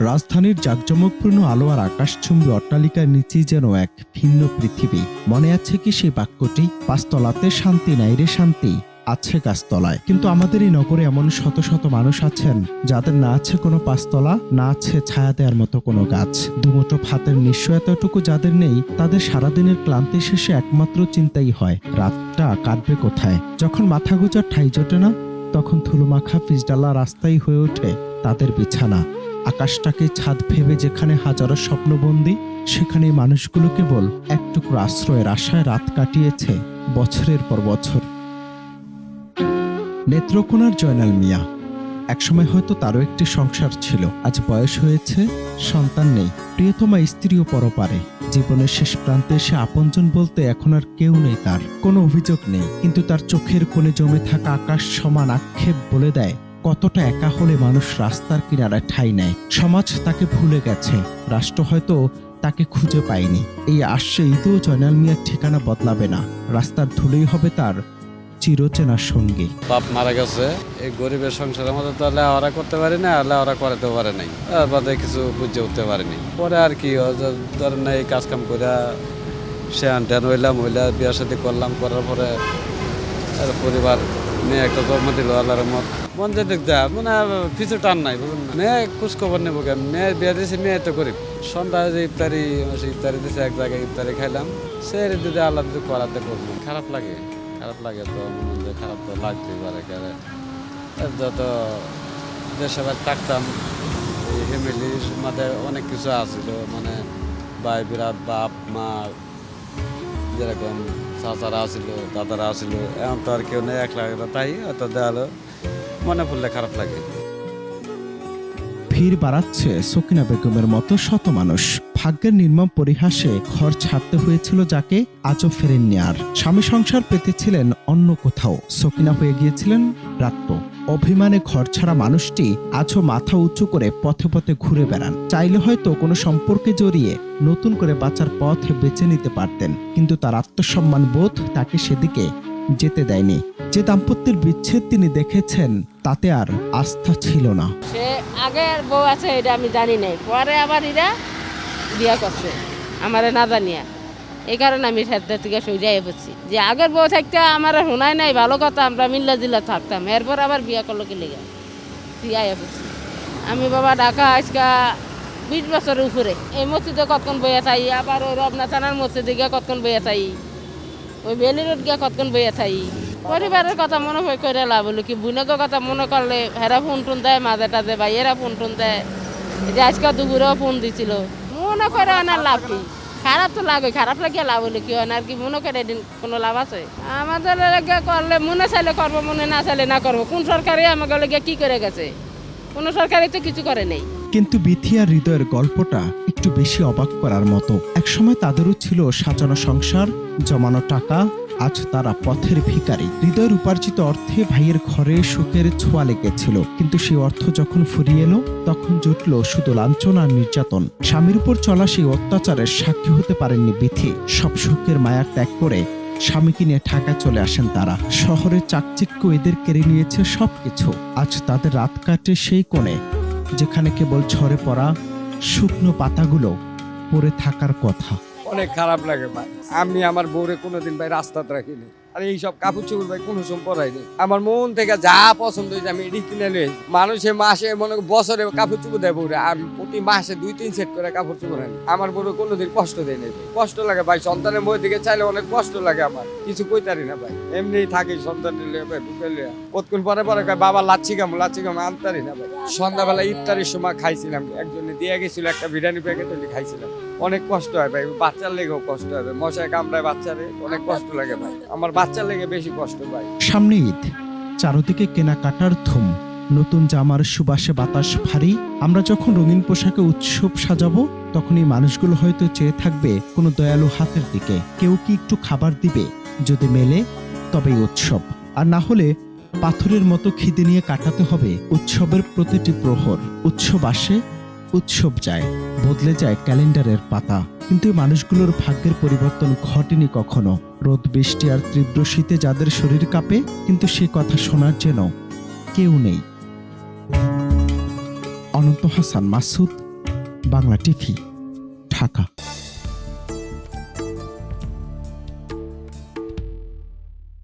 রাজধানীর জাঁকজমকপূর্ণ আলো আর আকাশচুম্বী অট্টালিকার নিচেই যেন এক ভিন্ন পৃথিবী। মনে আছে কি সেই বাক্যটি, পাঁচতলাতে শান্তি নাই রে শান্তি, আছে গাছতলায়। কিন্তু আমাদের এই নগরে এমন শত শত মানুষ আছেন যাদের না আছে কোনো পাঁচতলা, না আছে ছায়া দেওয়ার মতো কোনো গাছ। দুমুঠো ভাতের নিশ্চয়তাটুকু যাদের নেই, তাদের সারাদিনের ক্লান্তি শেষে একমাত্র চিন্তাই হয় রাতটা কাটবে কোথায়। যখন মাথা গোজার ঠাঁই জোটে না, তখন ধুলোমাখা পিচডালা রাস্তাই হয়ে ওঠে তাদের বিছানা। আকাশটাকে ছাদ ভেবে যেখানে হাজারো স্বপ্নবন্দী, সেখানে মানুষগুলো কেবল এক টুকরো আশ্রয়ের আশায় রাত কাটিয়েছে বছরের পর বছর। নেত্রকোনার জয়নাল মিয়া, একসময় হয়তো তারও একটি সংসার ছিল। আজ বয়স হয়েছে, সন্তান নেই, প্রিয়তমা স্ত্রীও পরপারে। জীবনের শেষ প্রান্তে এসে আপনজন বলতে এখন আর কেউ নেই, তার কোনো অভিযোগ নেই। কিন্তু তার চোখের কোণে জমে থাকা আকাশ সমান আক্ষেপ বলে দেয় কতটা একা হলে মানুষ রাস্তার কিনারায় ঠাঁই নেয়। সমাজ তাকে ভুলে গেছে, রাষ্ট্র হয়তো তাকে খুঁজে পায়নি। এই আশ্বে ঈদেও জয়নাল মিয়ার ঠিকানা বদলাবে না, রাস্তার ধুলেই হবে তার চিরচেনার সঙ্গী। বাপ মারা গেছে, এই গরিবের সংসারের মধ্যে তো লেখাপড়া করতে পারি না, লেখাপড়া করাতে পারে নাই, তার বাদে কিছু বুঝে উঠতে পারিনি। পরে আর কি ধরেন না, এই কাজ কাম করে সে আনটেন হইলাম, বিয়ার সাথে করলাম, করার পরে পরিবার মেয়ে একটা জন্ম দিল আল্লাহর মত। মন যেতে যা মানে কিছু টান নাই, বুঝলেন না। মেয়ে খোঁজ খবর নেবো কেন, মেয়ে বিয়ে দিয়েছে, মেয়ে তো গরিব। সন্ধ্যায় যে ইফতারি দিয়েছে, এক জায়গায় ইফতারি খাইলাম, সে দিদি আল্লাহ দিদি করাতে করবো। খারাপ লাগে তো মনে খারাপ তো লাগতেই পারে। যত দেশে থাকতাম, এই ফ্যামিলির মধ্যে অনেক কিছু আসছিল, মানে ভাই বিরাট, বাপ মা যেরকম চাচারা আসছিল, দাদারা আসছিল, এখন তো আর কেউ নেই, একলা তাই হয়তো দেয়ালো মনে পড়লে খারাপ লাগে। ভিড় বাড়াচ্ছে সকিনা বেগমের মতো শত মানুষ। ভাগ্যের নির্মম পরিহাসে ঘর ছাড়তে হয়েছিল যাকে, আজও ফেরেননি আর। স্বামী সংসার পেতেছিলেন অন্য কোথাও, সকিনা হয়ে গিয়েছিলেন রাত্র। অভিমানে ঘর ছাড়া মানুষটি আজও মাথা উঁচু করে পথে পথে ঘুরে বেড়ান। চাইলে হয়তো কোনো সম্পর্কে জড়িয়ে নতুন করে বাঁচার পথ বেছে নিতে পারতেন, কিন্তু তার আত্মসম্মান বোধ তাকে সেদিকে যেতে দেয়নি। যে দাম্পত্যের বিচ্ছেদ তিনি দেখেছেন, তাতে আর আস্থা ছিল না। সে আগের বউ আছে এটা আমি জানি নাই, পরে আবার এরা বিয়া করছে আমারে না জানিয়া। এই কারণে আমি সাথে থেকে সইজাই বলছি যে আগের বউ থাকতে আমার শোনাই নাই, ভালো কথা, আমরা মিল্লা জিল্লা থাকতাম। এরপর আবার বিয়া করলো কি লেগে আইয়া বলছি। আমি বাবা ঢাকা আজকা 20 বছরের উপরে। এই মসজিদে কতক্ষণ বইয়া থাই, আবার ওই রবনা থানার মসজিদে গিয়া কতক্ষণ বইয়া থাই, ওই বেলি রোড গিয়া কতক্ষণ বইয়া থাই। পরিবারের কথা মনে করে লাভ হলো কি, বুনকের কথা মনে করলে হেরা ফোন টুন দেয়, মাঝে টাঝে ভাইয়েরা ফোন টুন দেয়, যে আজকে দুপুরেও ফোন দিছিল। মনে করে আনার লাভ কি, খারাপ তো লাগে, খারাপ লাগিয়ে লাভ হলো কি হয় না আর কি। মনে করে এদিন কোনো লাভ আছে? আমাদের লেগে করলে মনে চাইলে করবো, মনে না চাইলে না করবো। কোন সরকারি আমাকে লেগে কি করে গেছে? কোনো সরকারি তো কিছু করে নেই। কিন্তু বিথি আর হৃদয়ের গল্পটা একটু বেশি অবাক করার মতো। একসময় তাদেরও ছিল সাজানো সংসার, জমানো টাকা, আজ তারা পথের ভিখারি। হৃদয়ের উপার্জিত অর্থে ভাইয়ের ঘরে সুখের ছোঁয়া লেগেছিল, কিন্তু সেই অর্থ যখন ফুরিয়ে এলো, তখন জুটল শুধু লাঞ্ছনা আর নির্যাতন। স্বামীর উপর চলা সেই অত্যাচারের সাক্ষী হতে পারেননি বিথি। সব সুখের মায়া ত্যাগ করে স্বামীকে নিয়ে ঢাকায় চলে আসেন তারা। শহরের চাকচিক্য এদের কেড়ে নিয়েছে সবকিছু। আজ তাদের রাত কাটে সেই কোণে, যেখানে কেবল ঝরে পড়া শুকনো পাতাগুলো পড়ে থাকার কথা। অনেক খারাপ লাগে ভাই। আমি আমার বউরে কোনোদিন ভাই রাস্তাতে রাখিনি, আর এইসব কাপড় চোপড় ভাই কোনো সময় পরাইনি। আমার মন থেকে যা পছন্দ হয়েছে আমি এটি কিনে নিয়ে মানুষে মাসে মনে বছরে কাপড় চোপড় দেয় বউরে, আমি প্রতি মাসে 2-3 সেট করে কাপড় চোপড় আনি। আমার বউরে কোনোদিন কষ্ট দেয় নাই, কষ্ট লাগে ভাই। সন্তানের বই দিকে চাইলে অনেক কষ্ট লাগে, আমার কিছু কইতারি না ভাই। এমনি থাকি সন্তান নিলে ভাই বুকে লিয়া কতক্ষণ পরে বাবা লাচ্ছি কামু আনতারি না ভাই। সন্ধ্যাবেলা ইফতারির সময় খাইছিলাম, একজনে দিয়ে গেছিল একটা বিরিয়ানি প্যাকেট, খাইছিলাম। অনেক কষ্ট হয় ভাই, বাচ্চার লেগেও কষ্ট হয় ভাই। মশায় কামড়ায় বাচ্চারে, অনেক কষ্ট লাগে ভাই। আমার বাচ্চার লেগে বেশি কষ্ট ভাই। সামনে ঈদ, চারদিকে কেনাকাটার ধুম, নতুন জামার সুবাসে বাতাস ভারী। আমরা যখন রঙিন পোশাকে উৎসব সাজাবো, তখন এই মানুষগুলো হয়তো চেয়ে থাকবে কোনো দয়ালু হাতের দিকে। কেউ কি একটু খাবার দিবে? যদি মেলে তবেই উৎসব, আর না হলে পাথরের মতো খিদে নিয়ে কাটাতে হবে উৎসবের প্রতিটি প্রহর। উৎসব আসে, উৎসব যায়, বদলে যায় ক্যালেন্ডারের পাতা, কিন্তু এই মানুষগুলোর ভাগ্যের পরিবর্তন ঘটেনি কখনো। রোদ বৃষ্টি আর তীব্র শীতে যাদের শরীর কাঁপে, কিন্তু সে কথা শোনার যেন কেউ নেই। অনন্ত হাসান মাসুদ, বাংলা টিভি, ঢাকা।